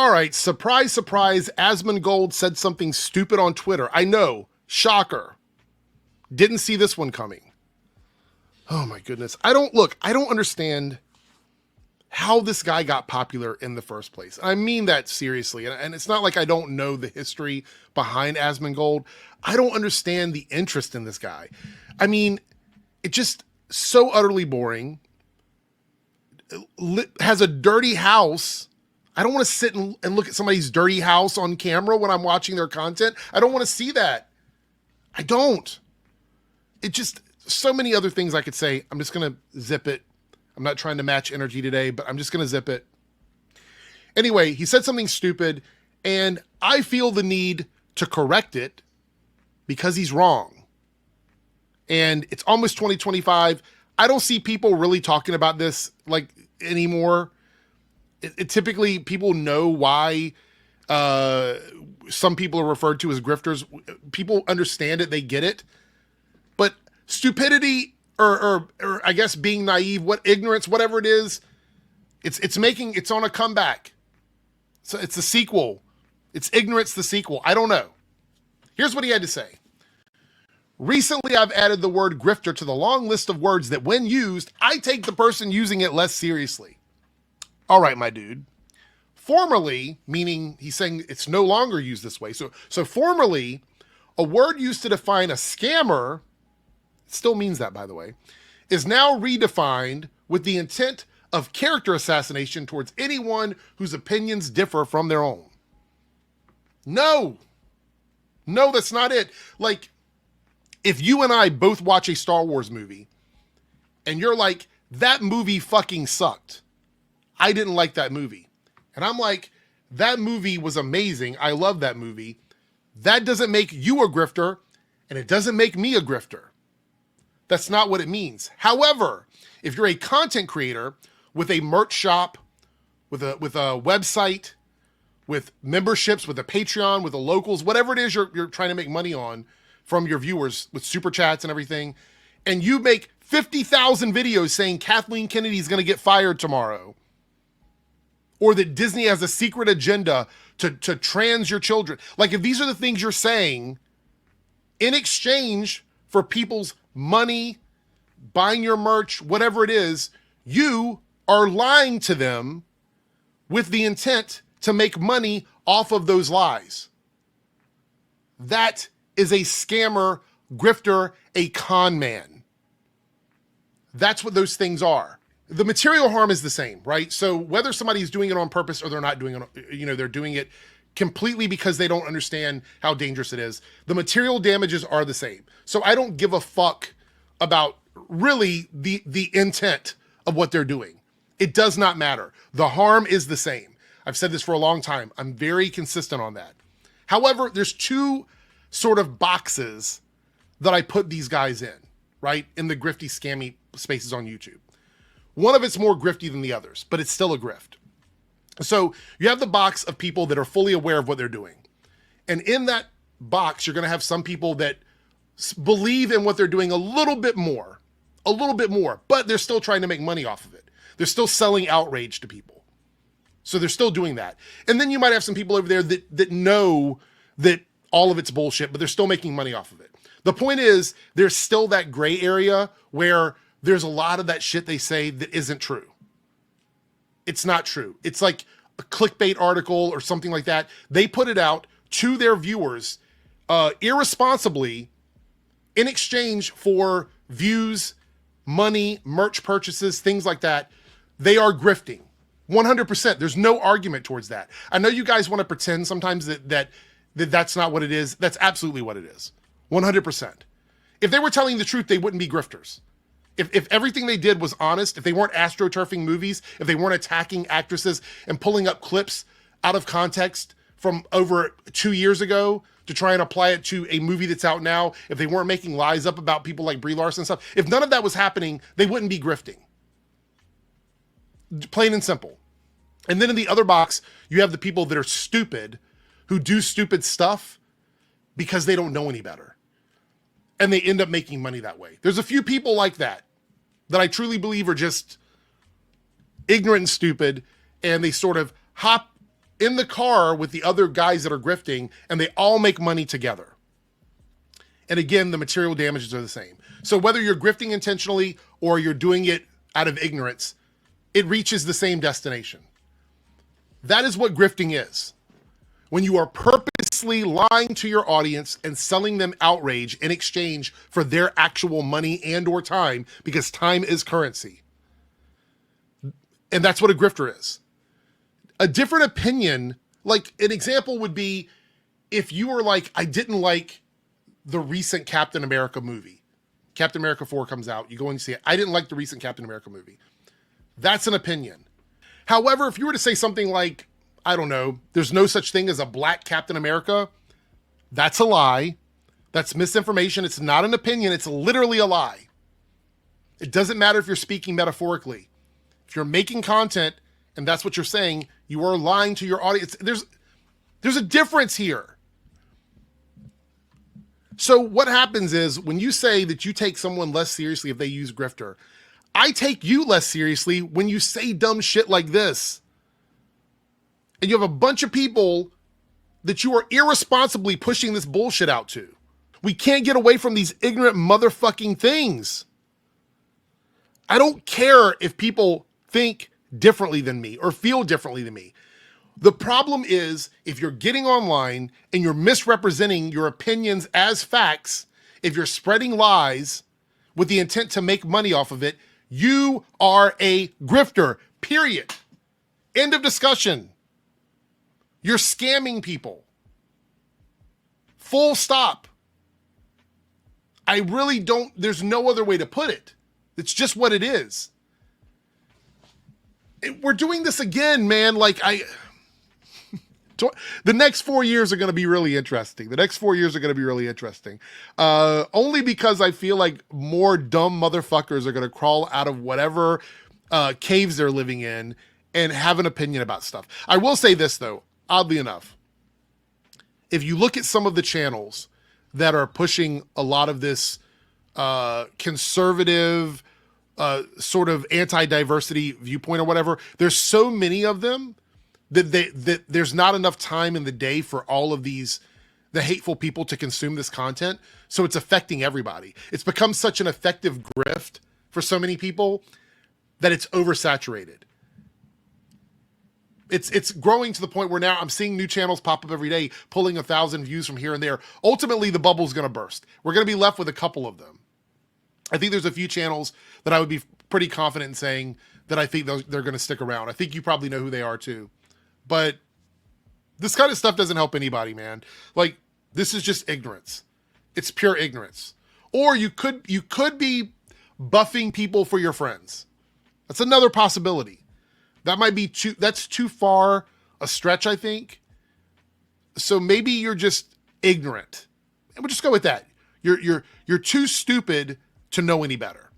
All right, surprise, surprise, Asmongold said something stupid on Twitter. I know, shocker. Didn't see this one coming. Oh my goodness. I don't understand how this guy got popular in the first place. I mean that seriously. And it's not like I don't know the history behind Asmongold. I don't understand the interest in this guy. I mean, it just so utterly boring. Has a dirty house. I don't want to sit and look at somebody's dirty house on camera when I'm watching their content. I don't want to see that. I don't. It just, so many other things I could say. I'm just going to zip it. I'm not trying to match energy today, but I'm just going to zip it. Anyway, he said something stupid, and I feel the need to correct it because he's wrong. And it's almost 2025. I don't see people really talking about this like anymore. It typically, people know why some people are referred to as grifters. People understand it, they get it. But stupidity or I guess being naive, ignorance, whatever it is, it's on a comeback. So it's a sequel. It's ignorance, the sequel. I don't know. Here's what he had to say. Recently, I've added the word grifter to the long list of words that when used, I take the person using it less seriously. All right, my dude. Formerly, meaning he's saying it's no longer used this way. So formerly, a word used to define a scammer, it still means that, by the way, is now redefined with the intent of character assassination towards anyone whose opinions differ from their own. No, that's not it. Like, if you and I both watch a Star Wars movie and you're like, that movie fucking sucked. I didn't like that movie. And I'm like, that movie was amazing. I love that movie. That doesn't make you a grifter, and it doesn't make me a grifter. That's not what it means. However, if you're a content creator with a merch shop, with a website, with memberships, with a Patreon, with the locals, whatever it is you're trying to make money on from your viewers with super chats and everything, and you make 50,000 videos saying Kathleen Kennedy is going to get fired tomorrow, or that Disney has a secret agenda to trans your children. Like, if these are the things you're saying in exchange for people's money, buying your merch, whatever it is, you are lying to them with the intent to make money off of those lies. That is a scammer, grifter, a con man. That's what those things are. The material harm is the same, right? So whether somebody's doing it on purpose or they're not doing it, they're doing it completely because they don't understand how dangerous it is. The material damages are the same. So I don't give a fuck about really the intent of what they're doing. It does not matter. The harm is the same. I've said this for a long time. I'm very consistent on that. However, there's two sort of boxes that I put these guys in, right? In the grifty, scammy spaces on YouTube. One of it's more grifty than the others, but it's still a grift. So you have the box of people that are fully aware of what they're doing. And in that box, you're going to have some people that believe in what they're doing a little bit more, but they're still trying to make money off of it. They're still selling outrage to people. So they're still doing that. And then you might have some people over there that know that all of it's bullshit, but they're still making money off of it. The point is, there's still that gray area where there's a lot of that shit they say that isn't true. It's not true. It's like a clickbait article or something like that. They put it out to their viewers irresponsibly in exchange for views, money, merch purchases, things like that. They are grifting. 100%. There's no argument towards that. I know you guys want to pretend sometimes that's not what it is. That's absolutely what it is. 100%. If they were telling the truth, they wouldn't be grifters. If everything they did was honest, if they weren't astroturfing movies, if they weren't attacking actresses and pulling up clips out of context from over 2 years ago to try and apply it to a movie that's out now, if they weren't making lies up about people like Brie Larson and stuff, if none of that was happening, they wouldn't be grifting. Plain and simple. And then in the other box, you have the people that are stupid, who do stupid stuff because they don't know any better. And they end up making money that way. There's a few people like that I truly believe are just ignorant and stupid, and they sort of hop in the car with the other guys that are grifting, and they all make money together. And again, the material damages are the same. So whether you're grifting intentionally or you're doing it out of ignorance, it reaches the same destination. That is what grifting is. When you are purposely lying to your audience and selling them outrage in exchange for their actual money and or time, because time is currency. And that's what a grifter is. A different opinion, like an example would be if you were like, I didn't like the recent Captain America movie. Captain America 4 comes out, you go and see it. I didn't like the recent Captain America movie. That's an opinion. However, if you were to say something like, I don't know, there's no such thing as a black Captain America, that's a lie. That's misinformation. It's not an opinion. It's literally a lie. It doesn't matter if you're speaking metaphorically. If you're making content and that's what you're saying, you are lying to your audience. There's a difference here. So what happens is when you say that you take someone less seriously if they use grifter, I take you less seriously when you say dumb shit like this. And you have a bunch of people that you are irresponsibly pushing this bullshit out to. We can't get away from these ignorant motherfucking things. I don't care if people think differently than me or feel differently than me. The problem is if you're getting online and you're misrepresenting your opinions as facts, if you're spreading lies with the intent to make money off of it, you are a grifter, period. End of discussion. You're scamming people. Full stop. I really don't, there's no other way to put it. It's just what it is. We're doing this again, man. Like the next 4 years are going to be really interesting. Only because I feel like more dumb motherfuckers are going to crawl out of whatever caves they're living in and have an opinion about stuff. I will say this though, oddly enough, if you look at some of the channels that are pushing a lot of this conservative, sort of anti-diversity viewpoint or whatever, there's so many of them that there's not enough time in the day for all of the hateful people to consume this content. So it's affecting everybody. It's become such an effective grift for so many people that it's oversaturated. It's growing to the point where now I'm seeing new channels pop up every day, pulling 1,000 views from here and there. Ultimately, the bubble's going to burst. We're going to be left with a couple of them. I think there's a few channels that I would be pretty confident in saying that I think they're going to stick around. I think you probably know who they are too. But this kind of stuff doesn't help anybody, man. Like, this is just ignorance. It's pure ignorance. Or you could be buffing people for your friends. That's another possibility. That might be that's too far a stretch, I think. So maybe you're just ignorant. And we'll just go with that. You're too stupid to know any better.